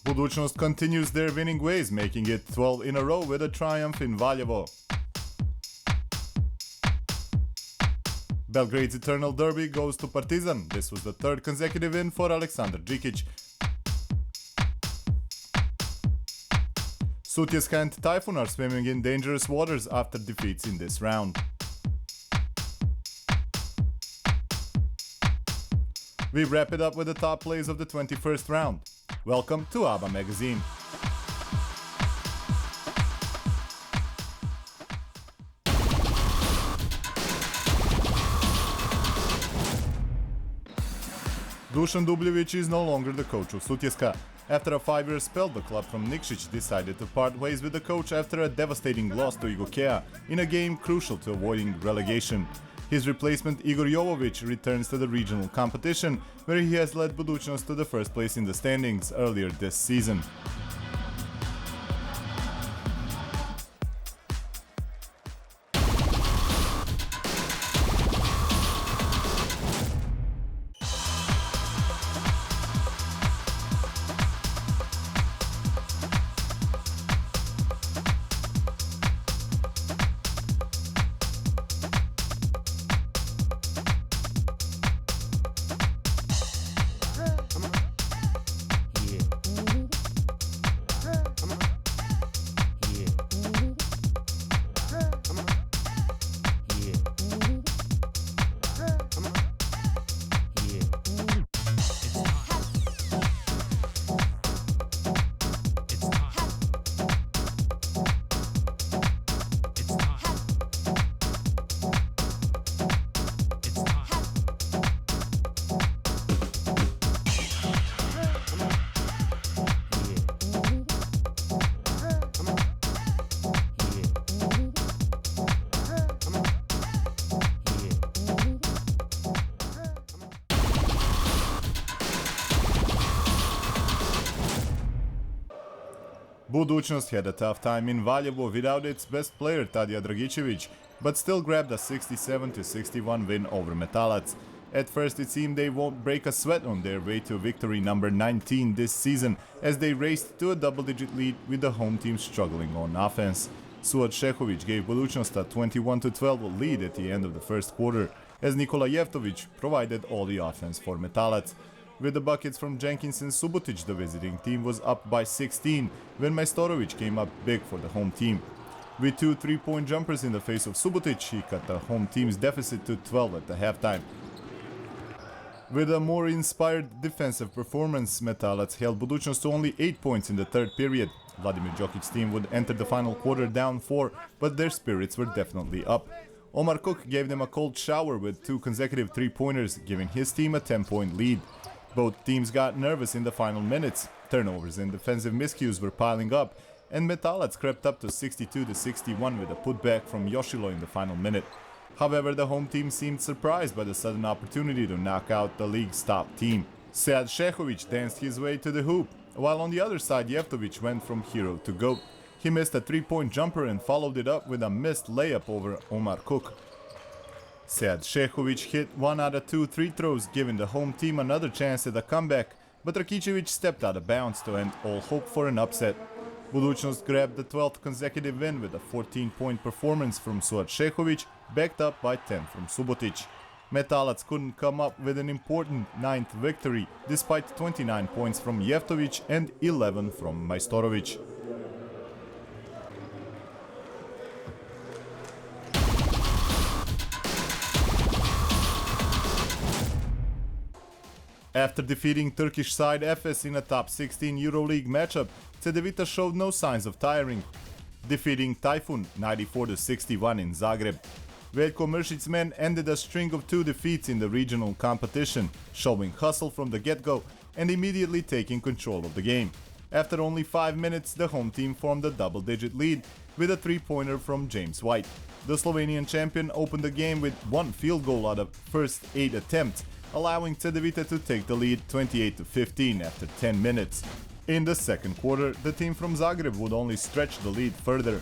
Budućnost continues their winning ways, making it 12 in a row with a triumph in Valjevo. Belgrade's eternal derby goes to Partizan. This was the third consecutive win for Aleksandar Džikić. Sutjeska and Typhoon are swimming in dangerous waters after defeats in this round. We wrap it up with the top plays of the 21st round. Welcome to ABBA Magazine. Dušan Dubljević is no longer the coach of Sutjeska. After a 5-year spell, the club from Nikšić decided to part ways with the coach after a devastating loss to Igokea in a game crucial to avoiding relegation. His replacement Igor Jovović returns to the regional competition, where he has led Budućnost to the first place in the standings earlier this season. Budućnost had a tough time in Valjevo without its best player Tadija Dragičević, but still grabbed a 67-61 win over Metalac. At first it seemed they won't break a sweat on their way to victory number 19 this season, as they raced to a double-digit lead with the home team struggling on offense. Suad Šehović gave Budućnost a 21-12 lead at the end of the first quarter, as Nikola Jevtović provided all the offense for Metalac. With the buckets from Jenkins and Subotić, the visiting team was up by 16 when Majstorović came up big for the home team. With two three-point jumpers in the face of Subotić, he cut the home team's deficit to 12 at the halftime. With a more inspired defensive performance, Metalac held Budućnost to only 8 points in the third period. Vladimir Đokic's team would enter the final quarter down 4, but their spirits were definitely up. Omar Cook gave them a cold shower with two consecutive three-pointers, giving his team a 10-point lead. Both teams got nervous in the final minutes. Turnovers and defensive miscues were piling up, and Metalac crept up to 62-61 with a putback from Yoshilo in the final minute. However, the home team seemed surprised by the sudden opportunity to knock out the league's top team. Sead Šehović danced his way to the hoop, while on the other side Jevtović went from hero to GOAT. He missed a three-point jumper and followed it up with a missed layup over Omar Cook. Sead Šehović hit 1 out of 2 free throws, giving the home team another chance at a comeback, but Rakicević stepped out of bounds to end all hope for an upset. Budućnost grabbed the 12th consecutive win with a 14-point performance from Suad Šehović, backed up by 10 from Subotić. Metalac couldn't come up with an important 9th victory, despite 29 points from Jevtović and 11 from Majstorović. After defeating Turkish side Efes in a top 16 EuroLeague matchup, Cedevita showed no signs of tiring, defeating Typhoon 94-61 in Zagreb. Veljko Mršić's men ended a string of 2 defeats in the regional competition, showing hustle from the get-go and immediately taking control of the game. After only 5 minutes, the home team formed a double-digit lead with a three-pointer from James White. The Slovenian champion opened the game with 1 field goal out of first 8 attempts, allowing Cedevita to take the lead 28-15 after 10 minutes. In the second quarter, the team from Zagreb would only stretch the lead further.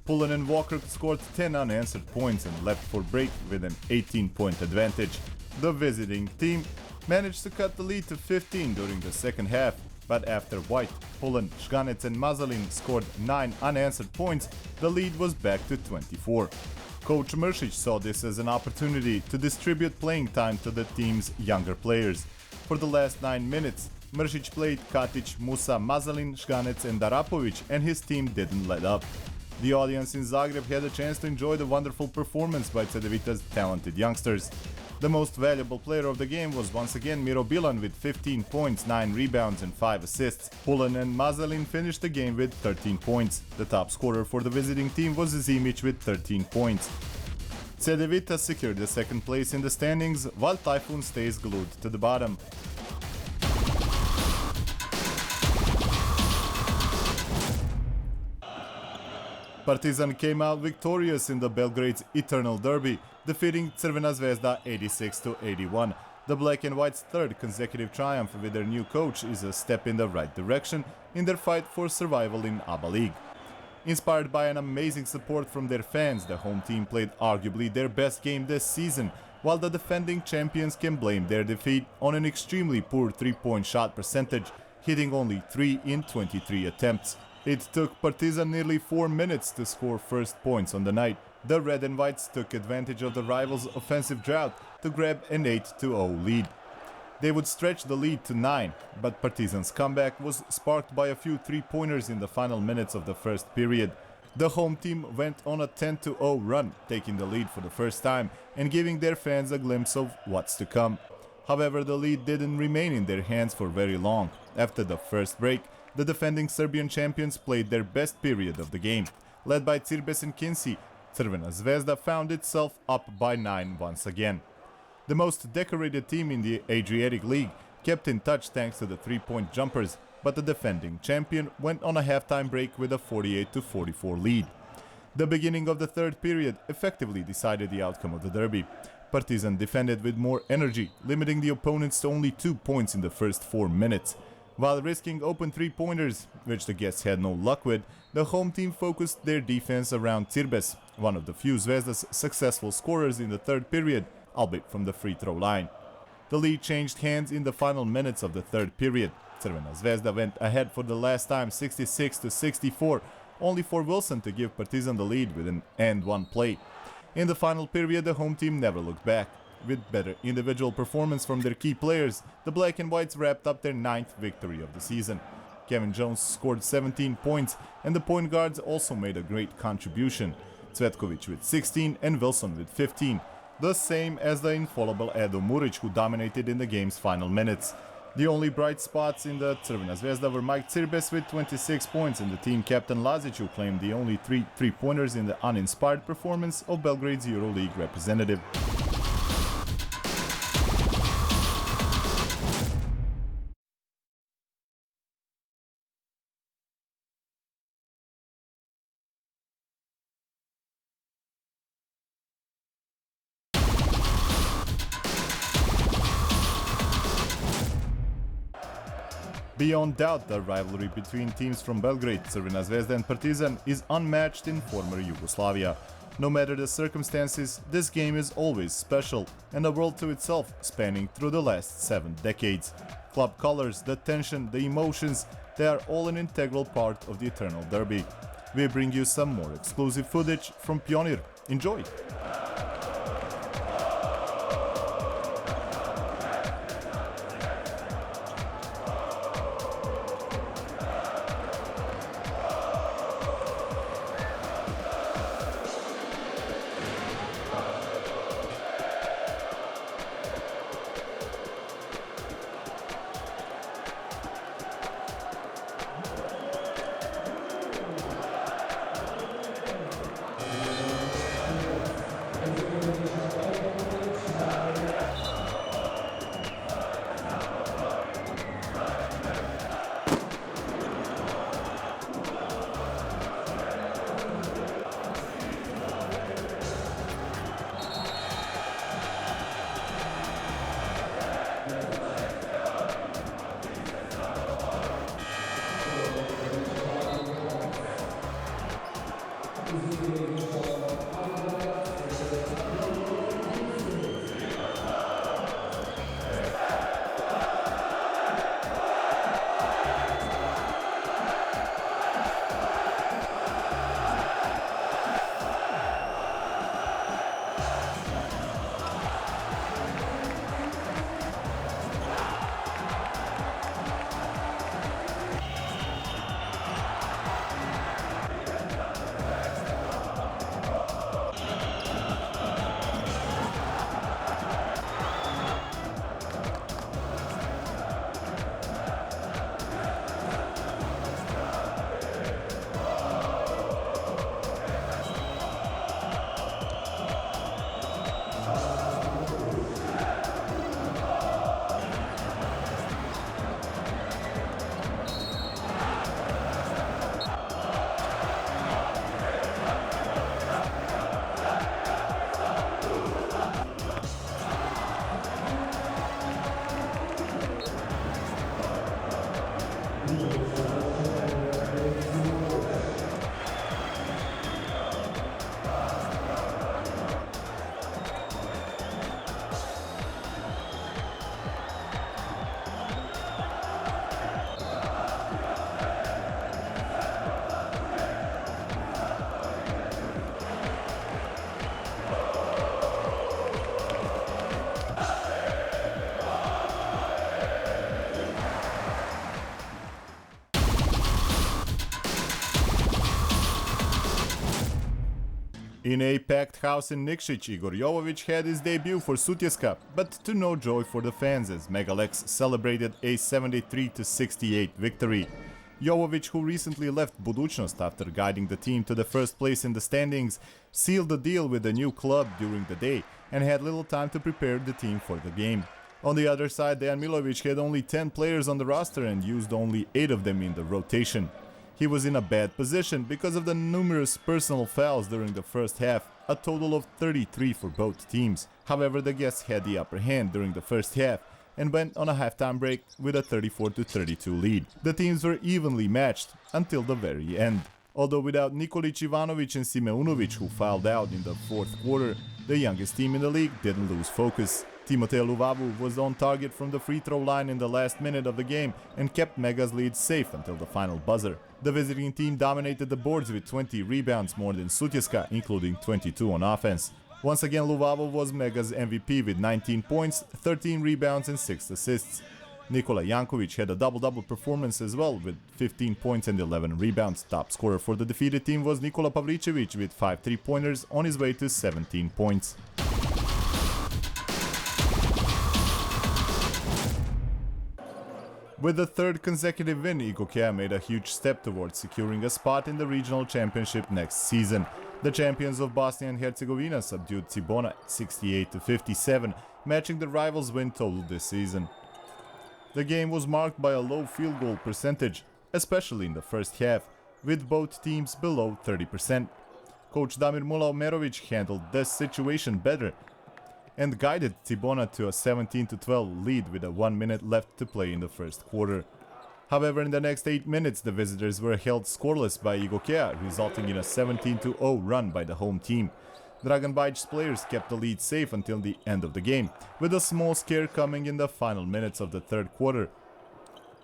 Pullen and Walker scored 10 unanswered points and left for break with an 18-point advantage. The visiting team managed to cut the lead to 15 during the second half. But after White, Pullen, Žganec and Mazalin scored 9 unanswered points, the lead was back to 24. Coach Mršić saw this as an opportunity to distribute playing time to the team's younger players. For the last 9 minutes, Mršić played Katic, Musa, Mazalin, Žganec and Darapovic, and his team didn't let up. The audience in Zagreb had a chance to enjoy the wonderful performance by CDVita's talented youngsters. The most valuable player of the game was once again Miro Bilan with 15 points, 9 rebounds and 5 assists. Pullen and Mazalin finished the game with 13 points. The top scorer for the visiting team was Zimic with 13 points. CDVita secured the second place in the standings, while Typhoon stays glued to the bottom. Partizan came out victorious in the Belgrade's Eternal Derby, defeating Crvena Zvezda 86-81. The Black and White's third consecutive triumph with their new coach is a step in the right direction in their fight for survival in ABA League. Inspired by an amazing support from their fans, the home team played arguably their best game this season, while the defending champions can blame their defeat on an extremely poor three-point shot percentage, hitting only 3 in 23 attempts. It took Partizan nearly 4 minutes to score first points on the night. The Red and Whites took advantage of the rivals' offensive drought to grab an 8-0 lead. They would stretch the lead to 9, but Partizan's comeback was sparked by a few three-pointers in the final minutes of the first period. The home team went on a 10-0 run, taking the lead for the first time and giving their fans a glimpse of what's to come. However, the lead didn't remain in their hands for very long. After the first break, the defending Serbian champions played their best period of the game. Led by Cirbes and Kinsi, Crvena Zvezda found itself up by 9 once again. The most decorated team in the Adriatic League kept in touch thanks to the three-point jumpers, but the defending champion went on a halftime break with a 48-44 lead. The beginning of the third period effectively decided the outcome of the derby. Partizan defended with more energy, limiting the opponents to only 2 points in the first 4 minutes. While risking open three-pointers, which the guests had no luck with, the home team focused their defense around Cirbes, one of the few Zvezda's successful scorers in the third period, albeit from the free throw line. The lead changed hands in the final minutes of the third period. Crvena Zvezda went ahead for the last time 66-64, only for Wilson to give Partizan the lead with an and-one play. In the final period, the home team never looked back. With better individual performance from their key players, the Black and Whites wrapped up their 9th victory of the season. Kevin Jones scored 17 points, and the point guards also made a great contribution. Cvetkovic with 16 and Wilson with 15, the same as the infallible Edo Muric, who dominated in the game's final minutes. The only bright spots in the Crvena Zvezda were Mike Cirbes with 26 points and the team captain Lazic, who claimed the only three-pointers in the uninspired performance of Belgrade's EuroLeague representative. Beyond doubt, the rivalry between teams from Belgrade, Crvena Zvezda and Partizan is unmatched in former Yugoslavia. No matter the circumstances, this game is always special and a world to itself, spanning through the last 7 decades. Club colors, the tension, the emotions, they are all an integral part of the Eternal Derby. We bring you some more exclusive footage from Pionir. Enjoy! In a packed house in Nikšić, Igor Jovović had his debut for Sutjeska, but to no joy for the fans as Megalex celebrated a 73-68 victory. Jovović, who recently left Budućnost after guiding the team to the first place in the standings, sealed the deal with the new club during the day and had little time to prepare the team for the game. On the other side, Dejan Milović had only 10 players on the roster and used only 8 of them in the rotation. He was in a bad position because of the numerous personal fouls during the first half, a total of 33 for both teams. However, the guests had the upper hand during the first half and went on a halftime break with a 34-32 lead. The teams were evenly matched until the very end. Although without Nikolić, Ivanović and Simeunović, who fouled out in the fourth quarter, the youngest team in the league didn't lose focus. Timotej Luvavu was on target from the free throw line in the last minute of the game and kept Mega's lead safe until the final buzzer. The visiting team dominated the boards with 20 rebounds more than Sutjeska, including 22 on offense. Once again, Luvavu was Mega's MVP with 19 points, 13 rebounds and 6 assists. Nikola Janković had a double-double performance as well with 15 points and 11 rebounds. Top scorer for the defeated team was Nikola Pavlicevic with 5 3-pointers on his way to 17 points. With the third consecutive win, Igokea made a huge step towards securing a spot in the regional championship next season. The champions of Bosnia and Herzegovina subdued Cibona 68-57, matching the rivals' win total this season. The game was marked by a low field goal percentage, especially in the first half, with both teams below 30%. Coach Damir Mula-Omerović handled this situation better and guided Cibona to a 17-12 lead with 1 minute left to play in the first quarter. However, in the next 8 minutes, the visitors were held scoreless by Igokea, resulting in a 17-0 run by the home team. Dragan Bajic's players kept the lead safe until the end of the game, with a small scare coming in the final minutes of the third quarter,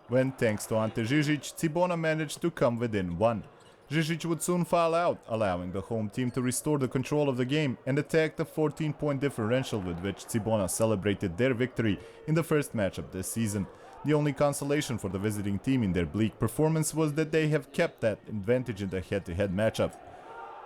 when, thanks to Ante Žižić, Cibona managed to come within 1. Žižić would soon foul out, allowing the home team to restore the control of the game and attack the 14-point differential with which Cibona celebrated their victory in the first matchup this season. The only consolation for the visiting team in their bleak performance was that they have kept that advantage in the head-to-head matchup.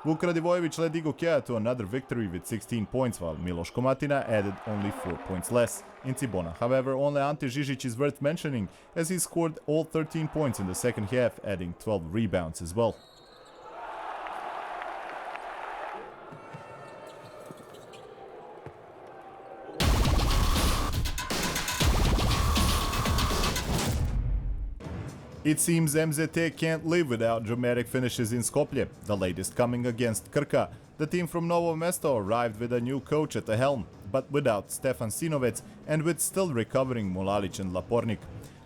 Vuk Radivojević led Igokea to another victory with 16 points, while Miloš Komatina added only 4 points less. In Cibona, however, only Ante Žižić is worth mentioning, as he scored all 13 points in the second half, adding 12 rebounds as well. It seems MZT can't live without dramatic finishes in Skopje, the latest coming against Krka. The team from Novo Mesto arrived with a new coach at the helm, but without Stefan Sinovec and with still recovering Mulalic and Lapornik.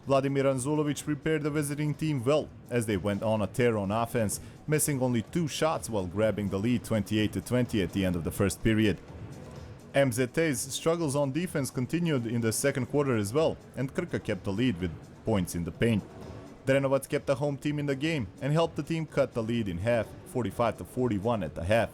Vladimir Anzulovic prepared the visiting team well as they went on a tear on offense, missing only 2 shots while grabbing the lead 28-20 at the end of the first period. MZT's struggles on defense continued in the second quarter as well, and Krka kept the lead with points in the paint. Drenovac kept the home team in the game and helped the team cut the lead in half, 45-41 at the half.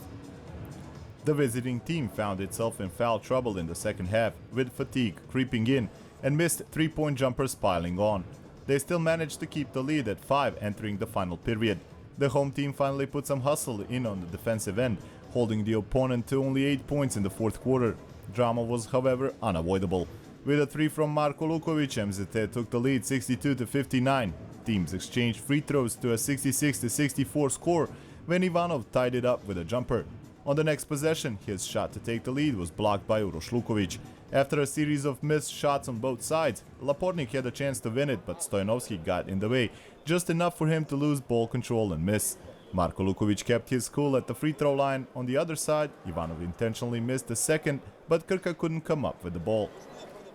The visiting team found itself in foul trouble in the second half, with fatigue creeping in and missed 3-point jumpers piling on. They still managed to keep the lead at 5 entering the final period. The home team finally put some hustle in on the defensive end, holding the opponent to only 8 points in the fourth quarter. Drama was, however, unavoidable. With a 3 from Marko Lukovic, MZT took the lead 62-59. Teams exchanged free throws to a 66-64 score when Ivanov tied it up with a jumper. On the next possession, his shot to take the lead was blocked by Uroš Lukovic. After a series of missed shots on both sides, Lapornik had a chance to win it, but Stojanovski got in the way, just enough for him to lose ball control and miss. Marko Lukovic kept his cool at the free throw line. On the other side, Ivanov intentionally missed the second, but Krka couldn't come up with the ball.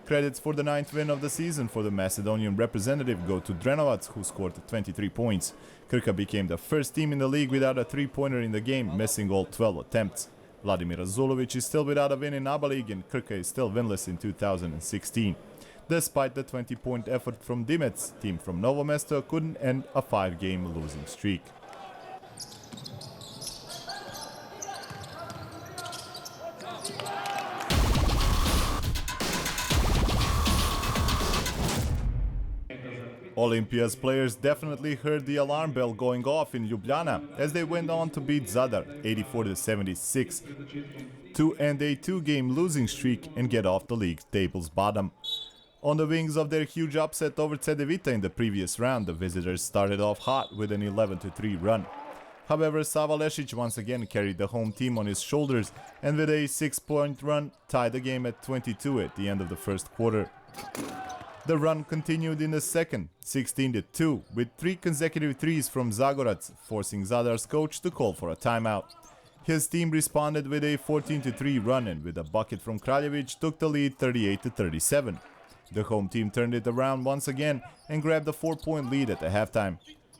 Credits for the 9th win of the season for the Macedonian representative go to Drenovac, who scored 23 points. Krka became the first team in the league without a 3-pointer in the game, missing all 12 attempts. Vladimir Azulovic is still without a win in ABA League, and Krka is still winless in 2016. Despite the 20-point effort from Dimec, team from Novo Mesto couldn't end a 5-game losing streak. Olympia's players definitely heard the alarm bell going off in Ljubljana as they went on to beat Zadar 84-76 to end a two-game losing streak and get off the league table's bottom. On the wings of their huge upset over j.t.d in the previous round, the visitors started off hot with an 11-3 run. However, Sava Lešić once again carried the home team on his shoulders and with a 6-point run tied the game at 22 at the end of the first quarter. The run continued in the second, 16-2, with 3 consecutive threes from Zagorac, forcing Zadar's coach to call for a timeout. His team responded with a 14-3 run and with a bucket from Kraljevic took the lead 38-37. The home team turned it around once again and grabbed a 4-point lead at the halftime.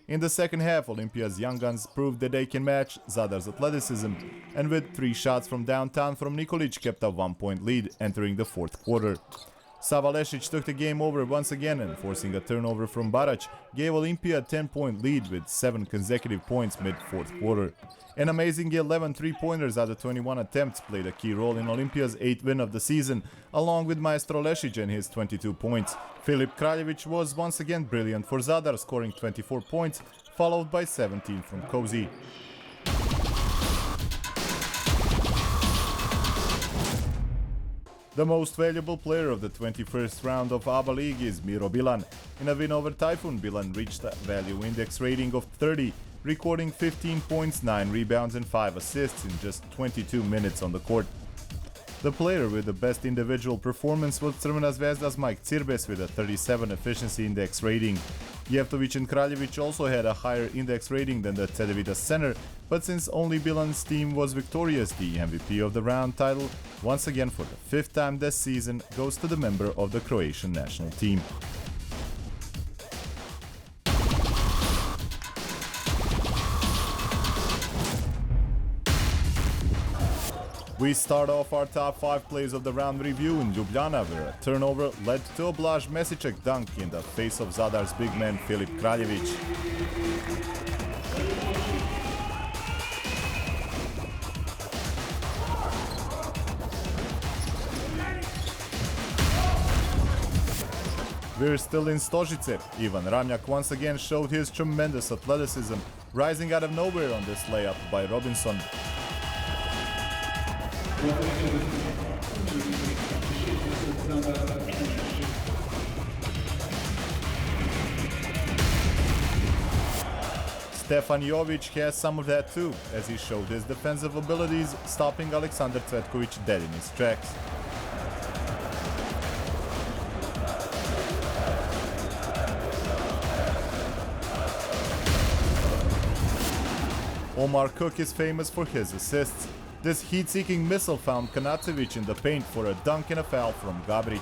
In the second half, Olympia's young guns proved that they can match Zadar's athleticism, and with 3 shots from downtown from Nikolic kept a 1-point lead entering the fourth quarter. Sava Lešić took the game over once again and forcing a turnover from Barac gave Olympia a 10-point lead with 7 consecutive points mid-fourth quarter. An amazing 11 three-pointers out of 21 attempts played a key role in Olympia's 8th win of the season, along with Maestro Lešić and his 22 points. Filip Kraljevic was once again brilliant for Zadar, scoring 24 points, followed by 17 from Kozi. The most valuable player of the 21st round of ABA League is Miro Bilan. In a win over Typhoon, Bilan reached a value index rating of 30, recording 15 points, 9 rebounds and 5 assists in just 22 minutes on the court. The player with the best individual performance was Crvena Zvezda's Mike Cirbes with a 37 efficiency index rating. Jeftovic and Kraljevic also had a higher index rating than the j.t.d center, but since only Bilan's team was victorious, the MVP of the round title, once again for the 5th time this season, goes to the member of the Croatian national team. We start off our top 5 plays of the round review in Ljubljana, where a turnover led to a Blaž Mesicek dunk in the face of Zadar's big man Filip Kraljevic. We're still in Stožice. Ivan Ramljak once again showed his tremendous athleticism, rising out of nowhere on this layup by Robinson. Stefan Jovic has some of that too, as he showed his defensive abilities, stopping Aleksandar Cvetkovic dead in his tracks. Omar Cook is famous for his assists. This heat-seeking missile found Kanacevic in the paint for a dunk and a foul from Gabric.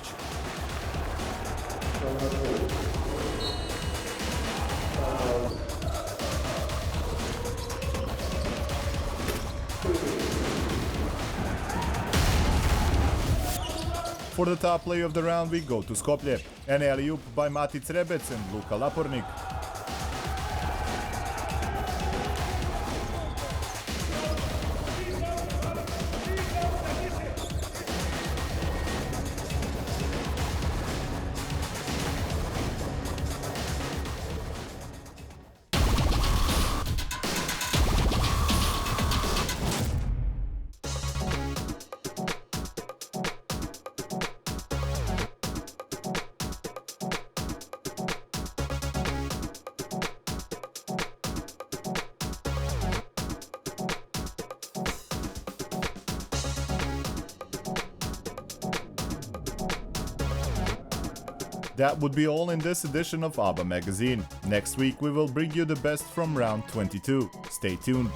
For the top play of the round, we go to Skopje. An alley-oop by Matic Rebec and Luka Lapornik. That would be all in this edition of ABBA Magazine. Next week we will bring you the best from round 22. Stay tuned.